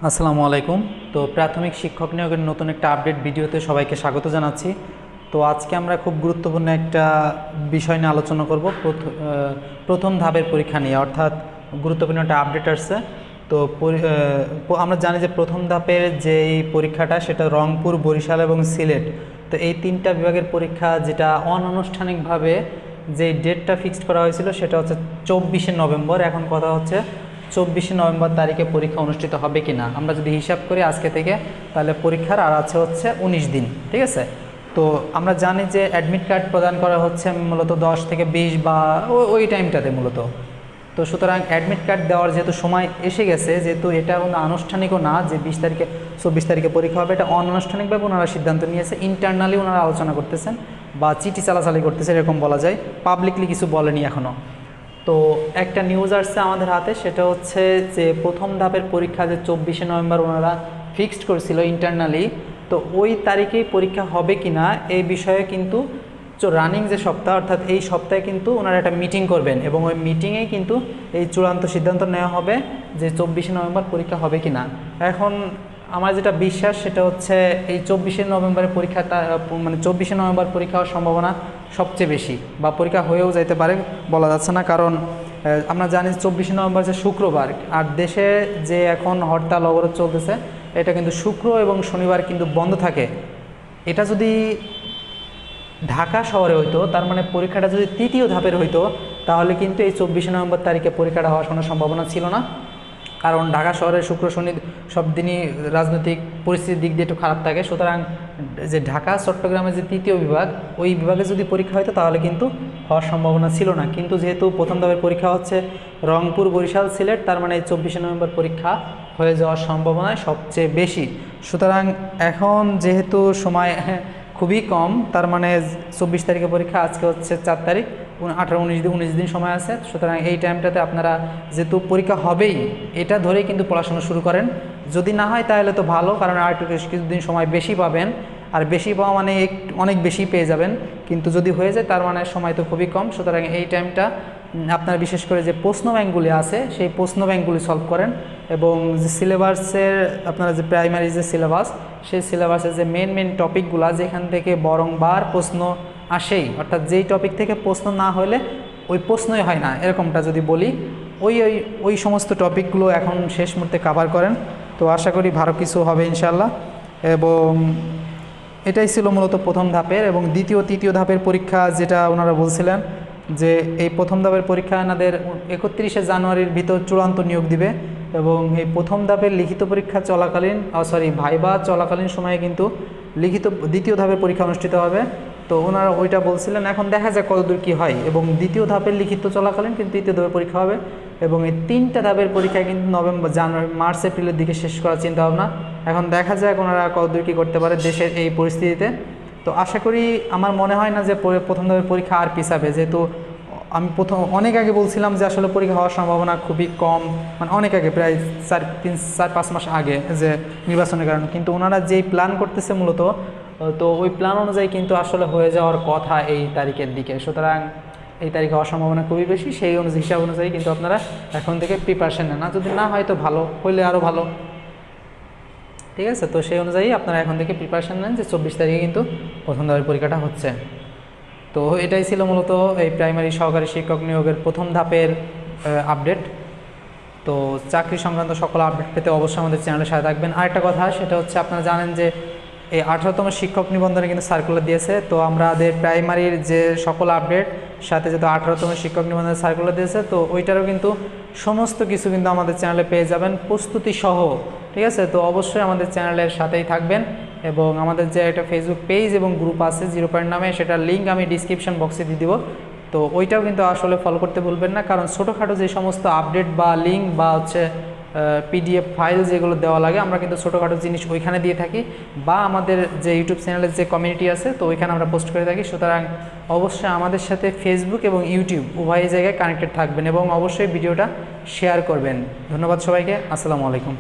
আসসালামু আলাইকুম। তো প্রাথমিক শিক্ষক নিয়োগের নতুন একটা আপডেট ভিডিওতে সবাইকে স্বাগত জানাচ্ছি। তো আজকে আমরা খুব গুরুত্বপূর্ণ একটা বিষয় নিয়ে আলোচনা করব, প্রথম ধাপের পরীক্ষা নিয়ে, অর্থাৎ গুরুত্বপূর্ণ একটা আপডেট আসছে। তো আমরা জানি যে প্রথম ধাপের যেই পরীক্ষাটা সেটা রংপুর, বরিশাল এবং সিলেট। তো এই তিনটা বিভাগের পরীক্ষা, যেটা অনানুষ্ঠানিকভাবে যে ডেটটা ফিক্সড করা হয়েছিল সেটা হচ্ছে 24শে নভেম্বর। এখন কথা হচ্ছে 24শে নভেম্বর তারিখে পরীক্ষা অনুষ্ঠিত হবে কি না। আমরা যদি হিসাব করি আজকে থেকে, তাহলে পরীক্ষার আর আছে হচ্ছে 19 দিন, ঠিক আছে। তো আমরা জানি যে অ্যাডমিট কার্ড প্রদান করা হচ্ছে মূলত 10 থেকে 20 বা ওই টাইমটাতে মূলত। তো সুতরাং অ্যাডমিট কার্ড দেওয়ার যেহেতু সময় এসে গেছে, যেহেতু এটা কোনো আনুষ্ঠানিকও না যে 20 তারিখে 24 তারিখে পরীক্ষা হবে, এটা অনানুষ্ঠানিকভাবে ওনারা সিদ্ধান্ত নিয়েছে। ইন্টারনালি ওনারা আলোচনা করতেছেন বা চিঠি চালাচালি করতেছে, এরকম বলা যায়। পাবলিকলি কিছু বলেনি এখনও। তো একটা নিউজ আসছে আমাদের হাতে, সেটা হচ্ছে যে প্রথম ধাপের পরীক্ষা যে 24শে নভেম্বর ওনারা ফিক্সড করেছিল ইন্টারনালি, তো ওই তারিখেই পরীক্ষা হবে কি না এই বিষয়ে কিন্তু রানিং যে সপ্তাহ, অর্থাৎ এই সপ্তাহে কিন্তু ওনারা একটা মিটিং করবেন এবং ওই মিটিংয়েই কিন্তু এই চূড়ান্ত সিদ্ধান্ত নেওয়া হবে যে 24শে নভেম্বর পরীক্ষা হবে কি না। এখন আমার যেটা বিশ্বাস সেটা হচ্ছে এই 24শে নভেম্বরের পরীক্ষাটা, মানে 24শে নভেম্বর পরীক্ষা হওয়ার সম্ভাবনা সবচেয়ে বেশি, বা পরীক্ষা হয়েও যেতে পারে, বলা যাচ্ছে না। কারণ আমরা জানি 24শে নভেম্বর যে শুক্রবার, আর দেশে যে এখন হরতাল অবরোধ চলতেছে, এটা কিন্তু শুক্র এবং শনিবার কিন্তু বন্ধ থাকে। এটা যদি ঢাকা শহরে হইতো, তার মানে পরীক্ষাটা যদি তৃতীয় ধাপের হইতো, তাহলে কিন্তু এই 24শে নভেম্বর তারিখে পরীক্ষাটা হওয়ার কোনো সম্ভাবনা ছিল না। কারণ ঢাকা শহরে শুক্র শনি সব দিনই রাজনৈতিক পরিস্থিতির দিক দিয়ে একটু খারাপ থাকে। সুতরাং যে ঢাকা চট্টগ্রামের যে তৃতীয় বিভাগ, ওই বিভাগে যদি পরীক্ষা হতো তাহলে কিন্তু হওয়ার সম্ভাবনা ছিল না। কিন্তু যেহেতু প্রথম ধাপের পরীক্ষা হচ্ছে রংপুর, বরিশাল, সিলেট, তার মানে এই 24শে নভেম্বর পরীক্ষা হয়ে যাওয়ার সম্ভাবনায় সবচেয়ে বেশি। সুতরাং এখন যেহেতু সময় খুবই কম, তার মানে 24 তারিখে পরীক্ষা, আজকে হচ্ছে 4 তারিখ, 18-19 দিন সময় আছে। সুতরাং এই টাইমটাতে আপনারা যেহেতু পরীক্ষা হবেই, এটা ধরেই কিন্তু পড়াশোনা শুরু করেন। যদি না হয় তাহলে তো ভালো, কারণ আর একটু কিছুদিন সময় বেশি পাবেন, আর বেশি পাওয়া মানে অনেক বেশি পেয়ে যাবেন। কিন্তু যদি হয়ে যায় তার মানে সময় তো খুবই কম। সুতরাং এই টাইমটা আপনারা বিশেষ করে যে প্রশ্ন ব্যাংকগুলি আছে সেই প্রশ্ন ব্যাংকগুলি সলভ করেন, এবং যে সিলেবাসের আপনারা যে প্রাইমারি যে সিলেবাস, সেই সিলেবাসের যে মেন টপিকগুলো যেখান থেকে বারংবার প্রশ্ন আসেই, অর্থাৎ যেই টপিক থেকে প্রশ্ন না হলে ওই প্রশ্নই হয় না, এরকমটা যদি বলি, ওই ওই ওই সমস্ত টপিকগুলো এখন শেষ মুহূর্তে কভার করেন। তো আশা করি ভালো কিছু হবে ইনশাল্লাহ। এবং এটাই ছিল মূলত প্রথম ধাপের। এবং দ্বিতীয় তৃতীয় ধাপের পরীক্ষা যেটা ওনারা বলছিলেন, যে এই প্রথম ধাপের পরীক্ষা এনাদের 31শে জানুয়ারির ভিতর চূড়ান্ত নিয়োগ দিবে, এবং এই প্রথম ধাপের লিখিত পরীক্ষা চলাকালীন, ভাইবা চলাকালীন সময়ে কিন্তু দ্বিতীয় ধাপের পরীক্ষা অনুষ্ঠিত হবে। তো ওনারা ওইটা বলছিলেন, এখন দেখা যায় কতদূর কী হয়। এবং দ্বিতীয় ধাপের লিখিত চলাকালীন কিন্তু তৃতীয় ধাপের পরীক্ষা হবে, এবং এই তিনটা ধাপের পরীক্ষা কিন্তু নভেম্বর, জানুয়ারি, মার্চ, এপ্রিলের দিকে শেষ করার চিন্তা ভাবনা। এখন দেখা যায় ওনারা কতদূর কী করতে পারে দেশের এই পরিস্থিতিতে। তো আশা করি, আমার মনে হয় না যে প্রথম ধাপের পরীক্ষা আর পিছাবে, যেহেতু আমি অনেক আগে বলছিলাম যে আসলে পরীক্ষা হওয়ার সম্ভাবনা খুবই কম, মানে অনেক আগে, প্রায় 4-5 মাস আগে, যে নির্বাচনের কারণে। কিন্তু ওনারা যেই প্ল্যান করতেছে মূলত, তো ওই প্ল্যান অনুযায়ী কিন্তু আসলে হয়ে যাওয়ার কথা এই তারিখের দিকে। সুতরাং এই তারিখে হওয়ার সম্ভাবনা খুবই বেশি। সেই হিসাব অনুযায়ী কিন্তু আপনারা এখন থেকে প্রিপারেশন নেন, না যদি না হয় তো ভালো, হইলে আরও ভালো, ঠিক আছে। তো সেই অনুযায়ী আপনারা এখন থেকে প্রিপারেশন নেন যে 24 তারিখে কিন্তু প্রথম ধাপের পরীক্ষাটা হচ্ছে। তো এটাই ছিল মূলত এই প্রাইমারি সহকারী শিক্ষক নিয়োগের প্রথম ধাপের আপডেট। তো চাকরি সংক্রান্ত সকল আপডেট পেতে অবশ্যই আমাদের চ্যানেলের সাথে থাকবেন। আরেকটা কথা, সেটা হচ্ছে আপনারা জানেন যে এই 18তম শিক্ষক নিবন্ধনে কিন্তু সার্কুলার দিয়েছে। তো আমাদের প্রাইমারির যে সকল আপডেট সাথে যেহেতু 18তম শিক্ষক নিবন্ধনে সার্কুলার দিয়েছে, তো ওইটারও কিন্তু সমস্ত কিছু কিন্তু আমাদের চ্যানেলে পেয়ে যাবেন, প্রস্তুতি সহ, ঠিক আছে। তো অবশ্যই আমাদের চ্যানেলের সাথেই থাকবেন, এবং আমাদের যে একটা ফেসবুক পেজ এবং গ্রুপ আছে 0 পয়েন্ট নামে, সেটার লিঙ্ক আমি ডিসক্রিপশন বক্সে দিয়ে দিব। তো ওইটাও কিন্তু আসলে ফলো করতে ভুলবেন না, কারণ ছোটোখাটো যে সমস্ত আপডেট বা লিঙ্ক বা হচ্ছে পিডিএফ ফাইল যেগুলো দেওয়া লাগে, আমরা কিন্তু ছোটোখাটো জিনিস ওইখানে দিয়ে থাকি, বা আমাদের যে ইউটিউব চ্যানেলের যে কমিউনিটি আছে, তো ওইখানে আমরা পোস্ট করে থাকি। সুতরাং অবশ্যই আমাদের সাথে ফেসবুক এবং ইউটিউব উভয় জায়গায় কানেক্টেড থাকবেন, এবং অবশ্যই ভিডিওটা শেয়ার করবেন। ধন্যবাদ সবাইকে। আসসালামু আলাইকুম।